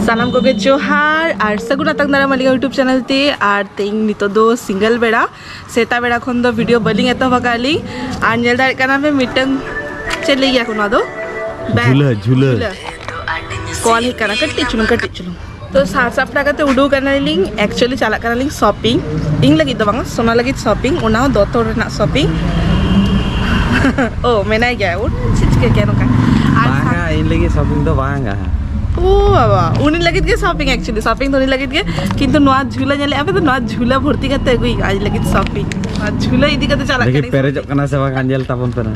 सानाम को जोहार और सगुन तक दारा मालिका यूट्यूब चैनल ते और तेज नित दो सिंगल बेड़ा सेता बेड़ा खन दो वीडियो बलिंग एतहबाली और नेल दाड़े काना पे मिटन चल गया को ना दो झूला झूला कॉल हे कना कट्टी चुलुं तो 7 टाका उडू लिंग एक्चुअली चला कना लिंग शॉपिंग इंग लगी दो बांगा सोना लगी शॉपिंग ओना दोतो रेना शॉपिंग ओ मेना गया वो चिच के क्या नोका बांगा इन लगी शॉपिंग तो बांगा ओ बाबा उनी लगित के शॉपिंग एक्चुअली शॉपिंग तो नहीं लगित के किंतु नवा झूला नेले अबे तो नवा झूला भर्ती करते गई आज लगित शॉपिंग झूला इदी करते चला लेकिन पेरेज कना से बांगा अंजल तापन पना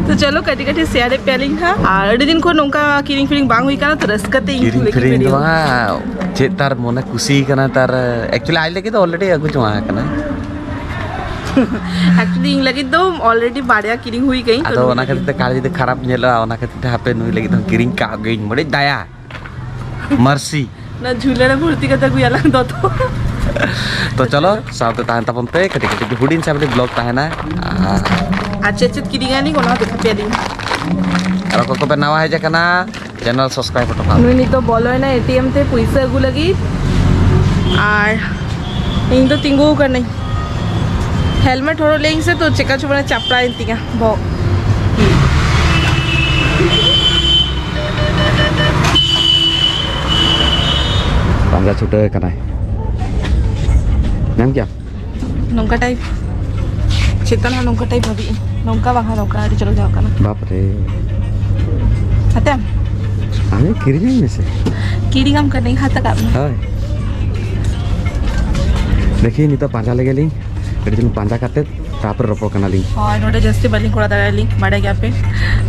तो चलो कटी कटी शेयर पेलिंग था और अडी दिन को नोका किरिंग फिरिंग बांग हुई kana तो रसकते इन लेकिन वीडियो बांगा जे तार मोने खुशी कना तार एक्चुअली आज लगी तो ऑलरेडी अगु चवा कना एक्चुअली इन लगी तो ऑलरेडी बाड़िया किरिंग हुई गई तो ओना खातिर काल जे खराब नेला ओना खातिर हापे नुई लगी तो किरिंग का गई बड़े दया मर्सी ना झूले रे भर्ती करते गुयाला दो तो चलो साथ ताहन तापन पे कटी कटी हुडिन साबले ब्लॉग ताहना अच्छे किरिंगानी कोना देखा पेलिंग और को पे नवा है जे कना चैनल सब्सक्राइब तो नुई नी तो बोलो है ना एटीएम ते पैसा अगु लगी और इन तो तिंगु कर नहीं हेलमेट हो लेंगे से तो चिका चुपना चपड़ा इंतिया बो पंजा छुटे कना नाम क्या नौका टाइप चितन है नौका टाइप भाभी नौका वहाँ नौका आड़ी चलो जाओ कना बाप रे हाते हमें किरिंग में से किरिंग हम करने हाथ का हाय देखिए नहीं तो पंजा लगे लिंग कड़ी पंजा करते तापर रोपो कना लिंग और नोटे जस्ती बलिंग कोड़ा दाड़ा लिंग बाड़ा गया पे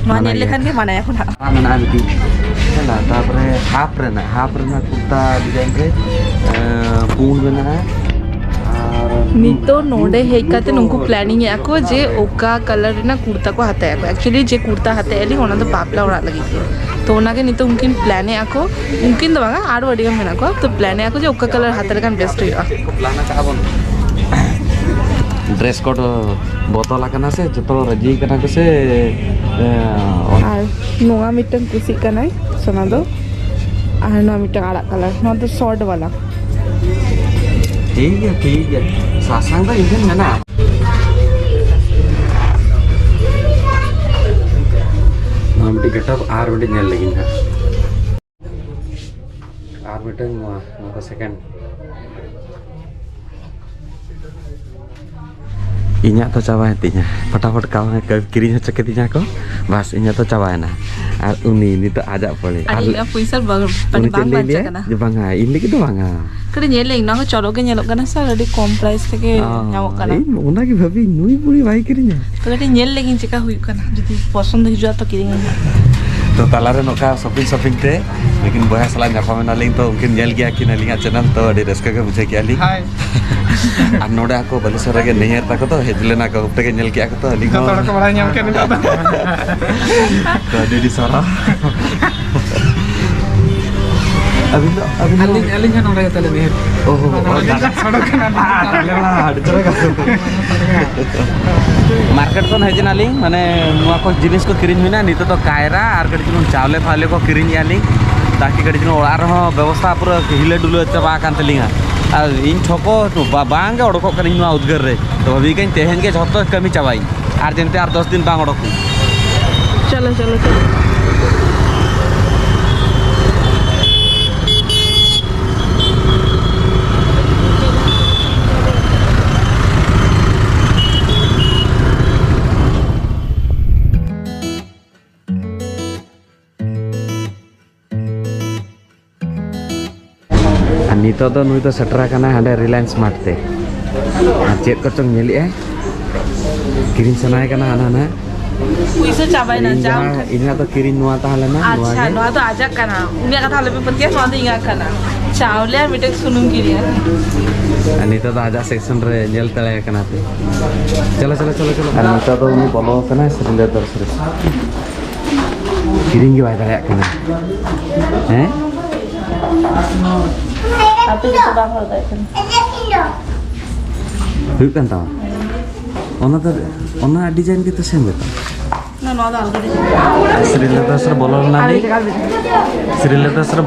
माने लेखन के माना है खुना मना बिटी ना तापर हाफ रेना कुर्ता डिजाइन रे पून बना नितो नोडे हेकाते नुंकु प्लानिंग याको जे ओका कलर ना कुर्ता को हाते याको एक्चुअली जे कुर्ता हाते एली ओना तो पापला ओड़ा लगी थी तो ओना के नितो उनकिन प्लान याको उनकिन तो बांगा आर वडिगा मेना को तो प्लान याको जे ओका कलर हाते लेकन बेस्ट हुआ प्लान चाहबन ड्रेस कोड बोतल कना से जतो रजी कना को से और नोआ मिटन कुसी कना सोना दो और नोआ मिटन आड़ा कलर नोआ तो शॉर्ट वाला ठीक है सासंग तो इंजन है ना हम टिकट आर बड़ी नेल लगी ना आर बटन वहाँ सेकंड इन्या तो चाबाय तिnya फटाफट का किरिंग चके तिnya को बस इन्या तो चाबाय ना और उनी नि तो आजा पड़े आलिया पैसा बांग बांचा कना जे बांगा इन लगी तो बांगा कड़े नेले ना को चलो के नेलो कना सर अडी कम प्राइस के नामो कना ओना की भाभी नुई पुरी भाई किरिंग तो कड़े नेल लेकिन चिका हुई कना जदी पसंद हिजुआ तो किरिंग तो तालारे नोका शॉपिंग ते लेकिन बया सला जाफा में नालिंग तो उनकिन नेल गया कि नालिंगा चैनल तो अडी रस्का के बुझे किया ली हाय आ नोडा को बलिसर के नहर तक तो हेजलेना को उपते के नेल किया तो लिंग तो को बड़ा नाम के तो अडी सारा अभी अलिंग का नोडा तले नहर ओहो सड़क मार्केट को हेज नालिंग माने नुआ को जिनिस को किरिंग हुइना नितो तो कायरा आर गडी जुन चावले फाले को किरिंग यालिंग ताकि गडी जुन ओळार हो व्यवस्था पूरा हिले डुले चबा कान तलिंगा आ इन ठोको बांगे ओडको करिंग नुआ उद्गर रे तो अभी कहीं तेहन के झतो कमी चाबाई आर जंते आर 10 दिन बांग ओडको चलो नितो तो नुई तो सटरा कना हांडे रिलायंस मार्टते चेक को चंग नेली किरिंग सनाय कना हाना ना पैसा चाबाय ना जाम इना तो किरिंग नुआ ताहले ना अच्छा नुआ तो आजा कना उनिया कथा लेबे पतिया नुआ तो इंगा कना चावले मिटे सुनुम किरिया नितो तो आजा सेक्शन रे नेल तळे कना ते चलो नितो तो उनी बोलो कना सिरिंदर दर्शरे किरिंग की बाय दाया कना हैं apa itu bang kalau kan हुई kan tahu ओना डिजाइन के तो सेम बेटा ना ना अलग डिजाइन श्रीलता सर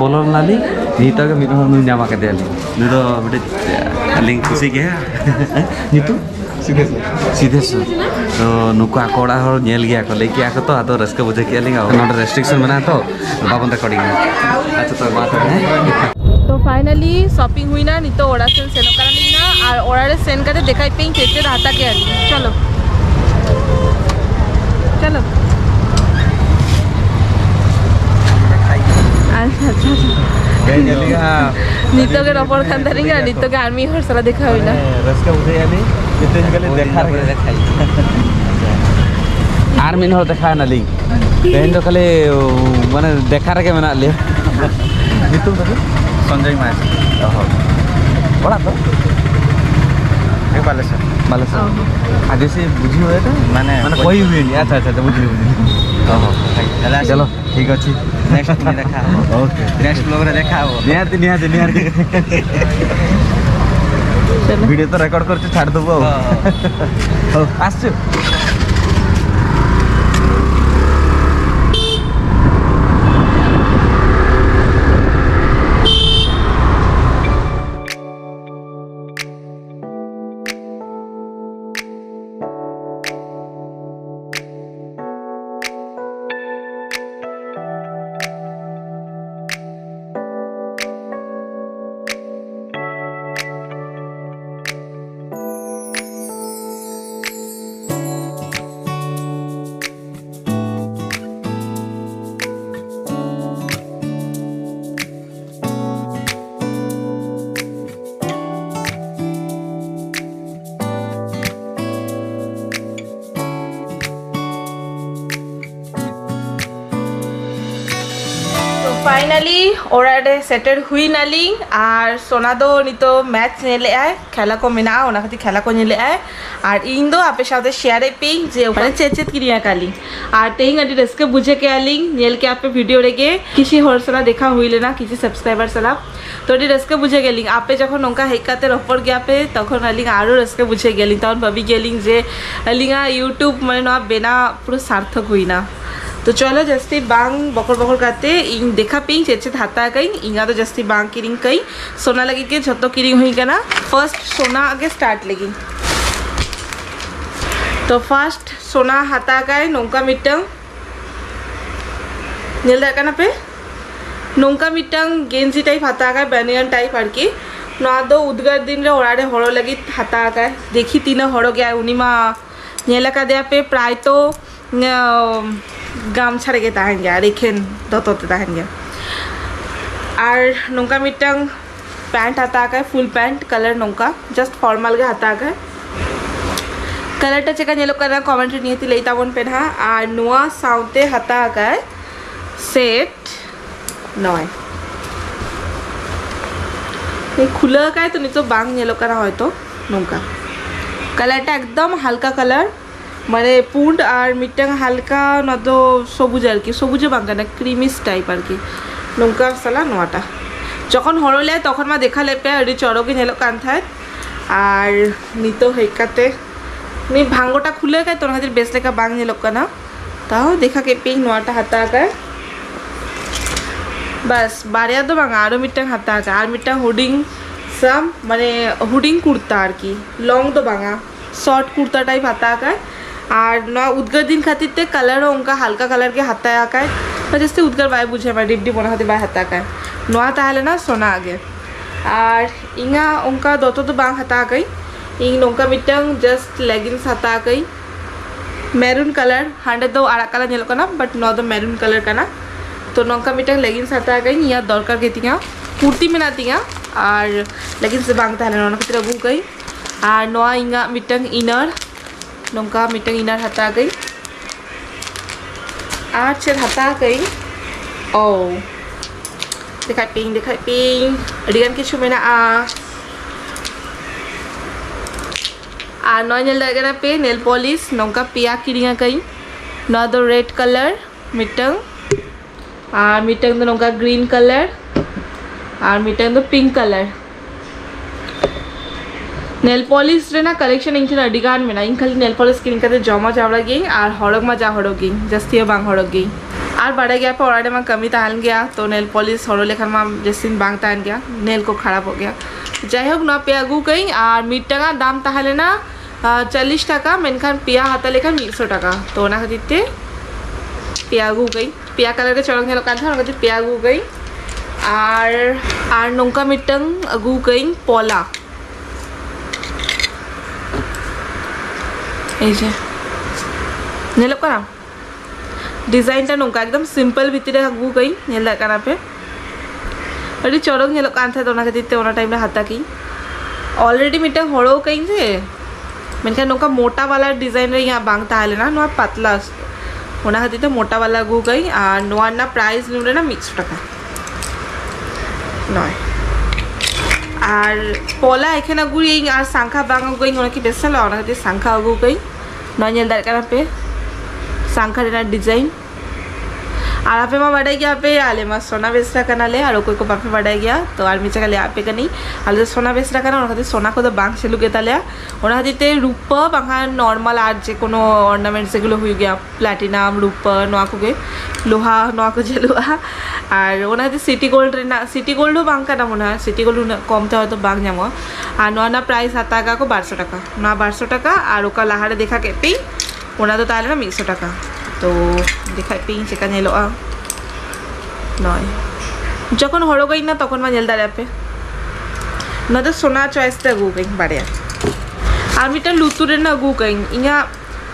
बोलर नाली ᱱᱤᱛᱚᱜ ᱜᱮ ᱢᱤᱫ ᱦᱚᱲ ᱱᱩᱭ ᱧᱟᱢ ᱟᱠᱟᱫᱮᱭᱟᱞᱤᱧ ᱱᱩᱭ ᱫᱚ ᱢᱤᱫᱴᱤᱡ ᱟᱹᱞᱤᱧ ᱠᱩᱥᱤ ᱜᱮᱭᱟ ᱧᱩᱛᱩᱢ ᱥᱤᱫᱷᱮᱥᱥᱚᱨ ᱛᱚ ᱱᱩᱠᱩ ᱟᱠᱚ ᱚᱲᱟᱜ ᱦᱚᱲ ᱧᱮᱞ ᱜᱮᱭᱟ ᱠᱚ ᱞᱟᱹᱭ ᱠᱮᱜᱼᱟ ᱠᱚ ᱛᱚ ᱟᱫᱚ ᱨᱟᱹᱥᱠᱟᱹ ᱵᱩᱡᱷᱟᱹᱣ ᱠᱮᱜᱼᱟ ᱞᱤᱧ ᱱᱚᱰᱮ ᱨᱮᱥᱴᱨᱤᱠᱥᱚᱱ ᱢᱮᱱᱟᱜᱼᱟ ᱛᱚ ᱵᱟᱵᱚᱱ ᱨᱮᱠᱚᱨᱰᱤᱝᱟ ᱟᱪᱪᱷᱟ ᱛᱚ ᱢᱟ ᱛᱚᱵᱮ तो फाइनली शॉपिंग हुई ना नितो ओड़ा सेन सेनो कराली ना और ओड़ा रे सेन करते देखाई पेई चेचे हाता के आली चलो चलो अच्छा अच्छा नितो के रपड़ खान धरेंगे नितो के आर्मी हर सारा देखा हुईला रस्का बुझाइयाली कितने गले देखा देखाई आर मिन हर देखा ना लिंक तेन तो खाली माने देखा रे के मेना ले नितुम तो संजय मास बड़ा तो एक बालेश्वर आगे से बुझी हुए तो माने कोई हुई नहीं अच्छा अच्छा बुझी चलो ठीक अच्छी नेक्स्ट में देखा ओके नेक्स्ट ब्लॉग रे देखा हो निहाती निहाती निहाती वीडियो तो रेकॉर्ड करते छाड़ देबो हो आसछु फाइनली ओराडे सेटेल हुई नाली और सोना दो नितो मैच नेले आए खेला को मिना ओना खाती खेला को नेले आए और इन दो आपे साथे शेयर पे जे ओने चेचेत क्रिया काली और तेहिं अडी रस्के बुझे के आली नेल के आपे वीडियो रेगे किसी होर सला देखा हुई लेना किसी सब्सक्राइबर सला तो अडी रस्के बुझे गेली आपे जखन नोंका हेकाते रपड़ गया पे तखन आली आरो रस्के बुझे गेली तखन भाबी गेली जे आलिंगा यूट्यूब माने ना बेना पूरा सार्थक हुई ना तो चलो जस्ती बांग बकर बकर करते इन देखा पे चेचे हाता कई इंगा तो जस्ती बांग किरिंग कई सोना लगी के झतो किरिंग हुई कना फर्स्ट सोना आगे स्टार्ट लगी तो फर्स्ट सोना हाता कई नौका मिटंग नील दाका ना पे नौका मिटंग गेंजी टाइप हाता कई बनियन टाइप आरकी ना दो उद्गार दिन रे ओराडे हड़ो लगी हाता कई देखी तीना हड़ो गया उनीमा नेला का दे पे प्राय तो गामछा रेगे तहन गया रेखेन दतते तहन गया और नौका मिटंग पैंट हाता फुल पैंट कलर नौका जस्ट फॉर्मल के हाता कलरटा चेका नेलो करना कमेंट नियति लेता बन पेना और नुआ साउते हाता सेट नय खुला का तो नितो बांग नेलो करा होय तो नौका कलरटा एकदम हल्का कलर মানে পুন্ড আর মিটাং হালকা নতো সবুজ আর কি সবুজে বাঙ্গা না ক্রিমিস টাইপ আর কি নৌকা সালা নোয়াটা যখন হরলে তখন মা দেখা লেপে আরে চড়কে নেলো কান্থায় আর নিতো হেকাতে নি ভাঙ্গটা খুলে গায় তোর হাতের বেশ লেখা বাং নেলো কানা তাও দেখা কে পেই নোয়াটা হাতা গায় বাস বাড়িয়া তো বাঙ্গা আরো মিটাং হাতা গায় আর মিটাং হুডিং সাম মানে হুডিং কুর্তা আর কি লং তো বাঙ্গা শর্ট কুর্তা টাইপ হাতা গায় और ना उद्गार दिन खातिर ते कलर उनका हल्का कलर के हाथा आकाय जैसे उद्गार बाय बुझे मैं डिप डिप बना खातिर बाय हाथा आकाय नोआ ताहले ना सोना आगे और इंगा उनका दोतो तो बांग हाथा आकाय इंग नोंका मिटंग जस्ट लेगिंग्स हाथा आकाय मैरून कलर हांडे दो आड़ा कलर नेलो कना but know the maroon colour कना तो नोंका मिटंग लेगिंग्स हाथा आकाय या दरकार के तिया कुर्ती में ना तिया और लेगिंग्स बांग ताहले नोना खातिर अबू गई और नोआ इंगा मिटंग इनर नौका मिटंग इनार हाता गई आज चल हाता गई ओ दिखाई पिंग अडिगान किछु मेना आ नय नेल दागेना पे नेल पॉलिश नौका पिया किरिंगा गई न दो रेड कलर मिटंग और मिटंग दो नौका ग्रीन कलर और मिटंग दो पिंक कलर नेल पॉलिश रे ना कलेक्शन इंख अडिगान में ना इन खाली नेल पॉलिश किन करते जमा जावड़ा गई और हड़क मा जा हड़क गई जस्ती बांग हड़क गई और बढ़े गया पे और में कमी तहन गया तो नेल पॉलिश हरो लेखन में जैसिन बांग तहन गया नेल को खराब हो गया जाइक ना पे अगू कई और मिड टाका दाम ताहले ना 40 टाका मेनखान पिया हाथा लेखन 100 टाका तो ना खातिर पिया अगू गई पिया कलर के चौड़क नेलो कान था खातिर पिया अगू गई और नौका मिटंग अगू गई पोला नेलो करा डिजाइन टा नौका एकदम सिंपल भितर अगू गई नेल दाकाना पे अड़ी चौड़क नेलो कान था तो ना खातिर ओना टाइम रे हाथा की ऑलरेडी मिटंग हड़ो कई थे मेनखान नौका मोटा वाला डिजाइन रे यहाँ बांग ताहले ना नोआ पतला ओना खातिर मोटा वाला अगू गई और नोआ ना प्राइस नुरे ना 100 टाका नय और पोला एखे अगुई और सांखा बांग अगुई ओना की बेस चला ओना खातिर सांखा अगू गई नय नेल दाकाना पे सांखा रेना डिजाइन और आपे मा बढ़ाई गया पे आले मा सोना बेसरा कनाले और कोई को पापे बढ़ाई गया तो आर मिचा ले आपे कनी आले सोना बेसरा कना ओना खातिर सोना को तो बांग सेलु गेता ले ओना खातिर रूप बांगा नॉर्मल आर जे कोनो ऑर्नामेंट सेगुलो हुई गया प्लैटिनम रूप नोआ को गे लोहा नोआ को जे लोहा और ओना खातिर सिटी गोल्ड रेना सिटी गोल्ड हो बांग काना मोना सिटी गोल्ड कम था तो बांग जामो और नोआ ना प्राइस हाता का को 1200 टाका ना 1200 टाका और ओका लाहारे देखा के पे ओना तो ताले ना 100 टाका तो देखा पिंग चिकन नेलो नय जखन हड़ो गई ना तखन मा नेल दारे पे ना तो सोना चॉइस ते अगू गई बारे और मिटा लुतुरे ना अगू गई इना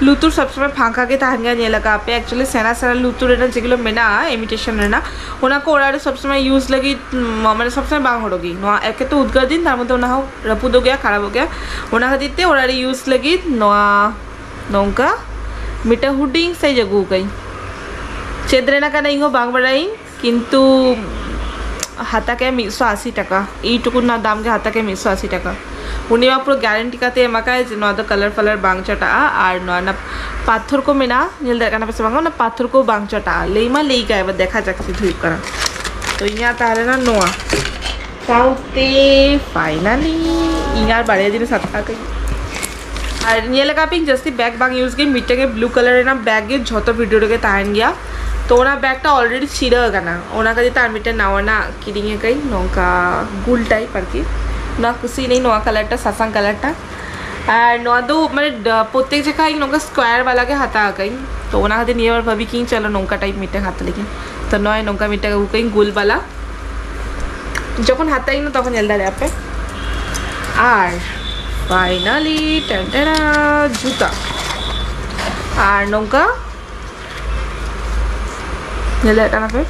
लुतुर सब समय फांका के ताहन गया नेल का पे एक्चुअली सेना सेना लुतुरे ना जेगुलो मेना इमिटेशन रेना ओना को ओरारे सब समय यूज लगी माने सब समय बांग हड़ोगी नो एके तो उद्गार दिन तार मते ओना रपुद हो गया खराब हो गया ओना खातिर ओरारे यूज लगी नोआ नौका मिटा हुडिंग सही जगू गई चेद्रे ना काना इंगो बांग बड़ाई किंतु हाथा के 180 टाका टुकुन ना दाम के हाथा के 180 टाका उन्हें पुरो गारंटी काते एमाका है नोआ दो कलर फलर बांग चटा और नोआ ना पाथर को मेना नेल दाकाना पे बांग ना पाथर को बांग चटा लेइमा लेइका एबा देखा जाक्सी धुइप करा तो इया तारे ना नोआ साउते फाइनली इयार बारे दिन सत्ता कई और निये का पिंग जस्ती बैग बांग यूज गई मिट्टे के ब्लू कलर ना बैग झोतो भिडियो के ताहन गया तो ओना बैगटा ऑलरेडी छिड़ा गाना ओना का तार मिट्टे नावना किडिंगे कई नौका गुल टाइप और की ना कुछ नहीं नोआ कलरटा सासांग कलरटा और नोआ दो माने प्रत्येक जगह नौका स्क्वायर वाला के हाथा गई तो ओना खातिर निये भाभी कि चलो नौका टाइप मिट्टे हाथ लेकिन तो नय नौका मिट्टे कई गुल वाला जखन हाथाई ना तखन जल्दा रे पे और फाइनली टेंटेरा जूता और नौका नेल काना पे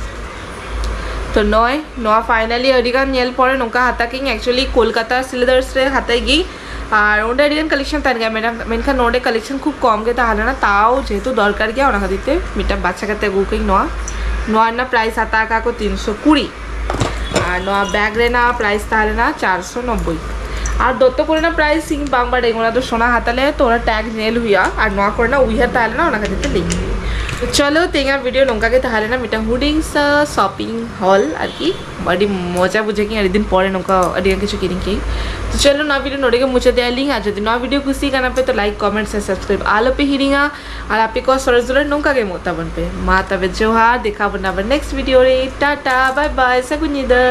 तो नय नोआ फाइनली अडिगान नेल पड़े नौका हाथा किंग एक्चुअली कोलकाता सिलेदार्स रे हाथाई गई और ओंडे अडिगान कलेक्शन तान गया मेरा मेनखान नोडे कलेक्शन खूब कम के ताहले ना ताओ जेहेतु दरकार गया ओना खातिर मिटा बाच्चा काते गु किंग नोआ नोआ ना प्राइस हाथा का को 320 और नोआ बैग रे ना प्राइस ताहले ना 490 और दत्त को ना प्राइस सिंग बांग बाड़े ओना तो सोना हाथाले तो ओना टैग नेल हुआ और नोआ को ना उइहार ताहले ना ओना खातिर लिंक तो चलो तेंगा वीडियो नौका के ताहले ना मिटा हुडिंग्स शॉपिंग हॉल और की बड़ी मजा बुझे कि दिन पड़े नौका अडिया किछु किनिंग की तो चलो ना वीडियो नोड़े के मुझे दिया लिंक आज यदि ना वीडियो खुशी करना पे तो लाइक कमेंट से सब्सक्राइब आलो पे हिरिंगा और आप को सरजुर नौका के मोता बन पे मा तबे जोहार देखा बना नेक्स्ट वीडियो रे टाटा बाय बाय सगुनिदा।